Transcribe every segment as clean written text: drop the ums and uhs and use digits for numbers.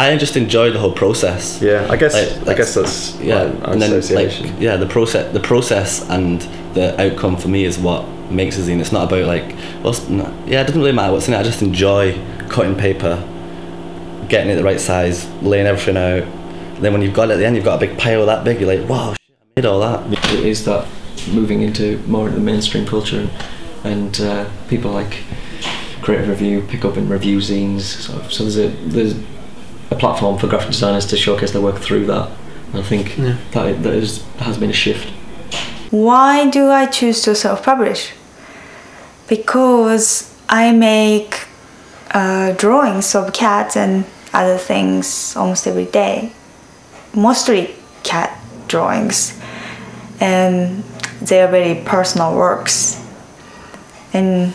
I just enjoy the whole process. Yeah, I guess that's and then association. The process and the outcome for me is what makes a zine. It's not about like, it doesn't really matter what's in it. I just enjoy cutting paper, getting it the right size, laying everything out. And then when you've got it at the end, you've got a big pile that big. You're like, wow, shit, I made all that. It is that moving into more of the mainstream culture, and people like Creative Review pick up and review zines. So there's a platform for graphic designers to showcase their work through that. And I think that has been a shift. Why do I choose to self-publish? Because I make drawings of cats and other things almost every day. Mostly cat drawings. And they are very personal works. And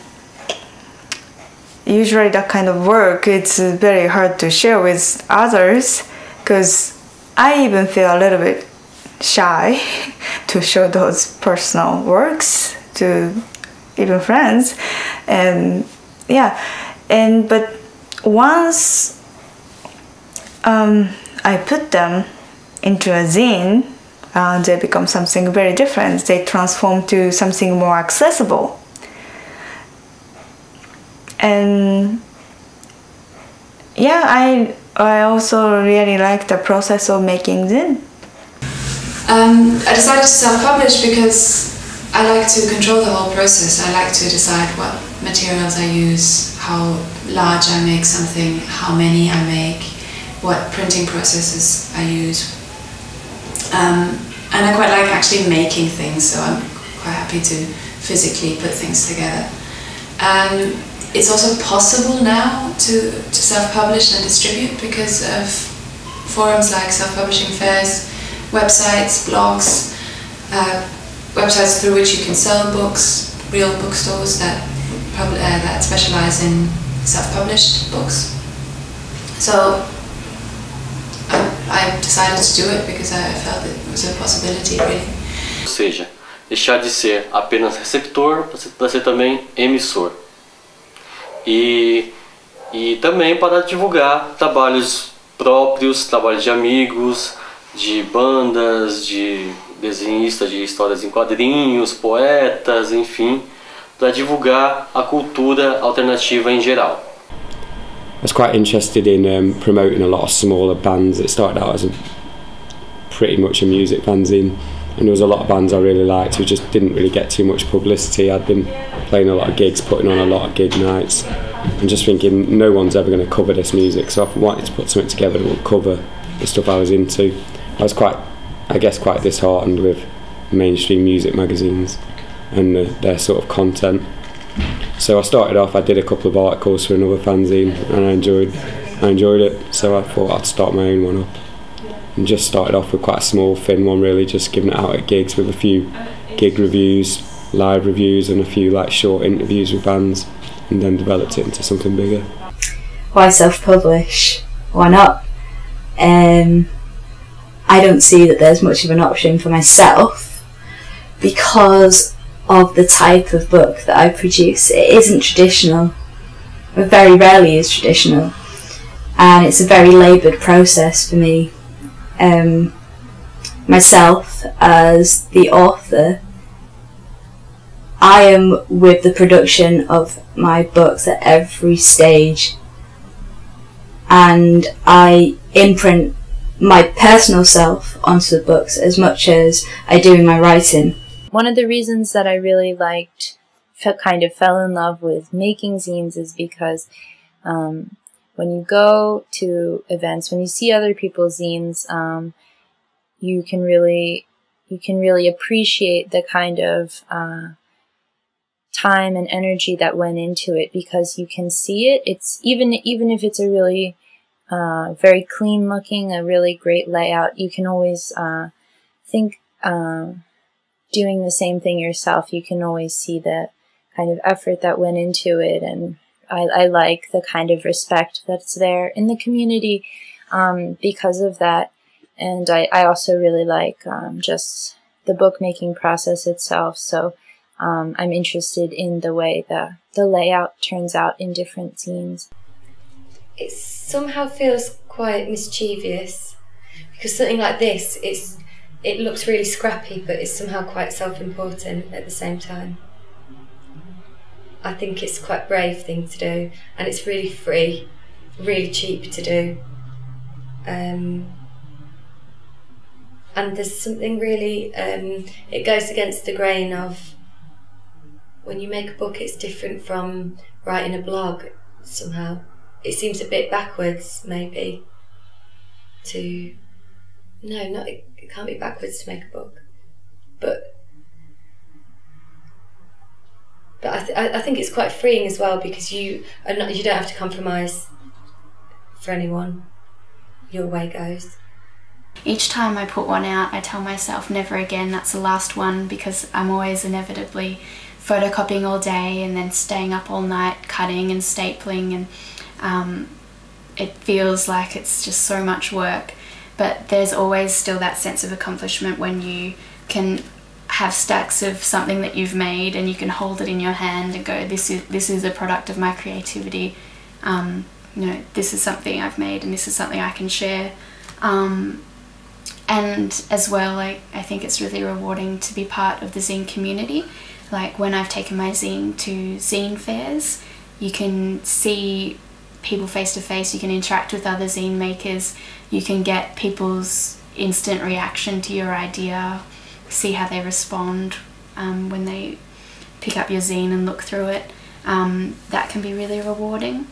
usually that kind of work, it's very hard to share with others, because I even feel a little bit shy to show those personal works to even friends. And but once I put them into a zine, they become something very different. They transform to something more accessible. And I also really like the process of making zine. I decided to self-publish because I like to control the whole process. I like to decide what materials I use, how large I make something, how many I make, what printing processes I use. And I quite like actually making things, so I'm quite happy to physically put things together. It's also possible now to self-publish and distribute because of forums like self-publishing fairs, websites, blogs, websites through which you can sell books, real bookstores that specialize in self-published books. So I decided to do it because I felt it was a possibility, really. Ou seja, deixar de ser apenas receptor para ser também emissor. E também para divulgar trabalhos próprios, trabalhos de amigos, de bandas, de desenhistas de histórias em quadrinhos, poetas, enfim, para divulgar a cultura alternativa em geral. I was quite interested in promoting a lot of smaller bands. It started out as pretty much a music fanzine, and there was a lot of bands I really liked who just didn't really get too much publicity. I'd been playing a lot of gigs, putting on a lot of gig nights, and just thinking no one's ever going to cover this music, so I wanted to put something together that would cover the stuff I was into. I was quite disheartened with mainstream music magazines and their sort of content. So I started off, I did a couple of articles for another fanzine, and I enjoyed it, so I thought I'd start my own one up. And just started off with quite a small, thin one really, just giving it out at gigs with a few gig reviews, live reviews, and a few like short interviews with bands, and then developed it into something bigger. Why self-publish? Why not? I don't see that there's much of an option for myself because of the type of book that I produce. It isn't traditional. It very rarely is traditional, and it's a very laboured process for me. Myself as the author, I am with the production of my books at every stage, and I imprint my personal self onto the books as much as I do in my writing. One of the reasons that I really fell in love with making zines is because when you go to events, when you see other people's zines, you can really appreciate the kind of time and energy that went into it, because you can see it. It's even if it's a really very clean looking, a really great layout, you can always think doing the same thing yourself. You can always see the kind of effort that went into it, and I like the kind of respect that's there in the community because of that. And I also really like just the bookmaking process itself. So I'm interested in the way the layout turns out in different zines. It somehow feels quite mischievous, because something like this, it looks really scrappy, but it's somehow quite self-important at the same time. I think it's quite a brave thing to do, and it's really free, really cheap to do. And there's something really, it goes against the grain of, when you make a book, it's different from writing a blog somehow. It seems a bit backwards, maybe, it can't be backwards to make a book. But I think it's quite freeing as well, because you don't have to compromise for anyone. Your way goes. Each time I put one out, I tell myself never again, that's the last one, because I'm always inevitably photocopying all day and then staying up all night cutting and stapling, and it feels like it's just so much work. But there's always still that sense of accomplishment when you can have stacks of something that you've made and you can hold it in your hand and go, this is a product of my creativity. This is something I've made and this is something I can share. And as well, I think it's really rewarding to be part of the zine community. Like when I've taken my zine to zine fairs, you can see people face to face, you can interact with other zine makers, you can get people's instant reaction to your idea, see how they respond when they pick up your zine and look through it. That can be really rewarding.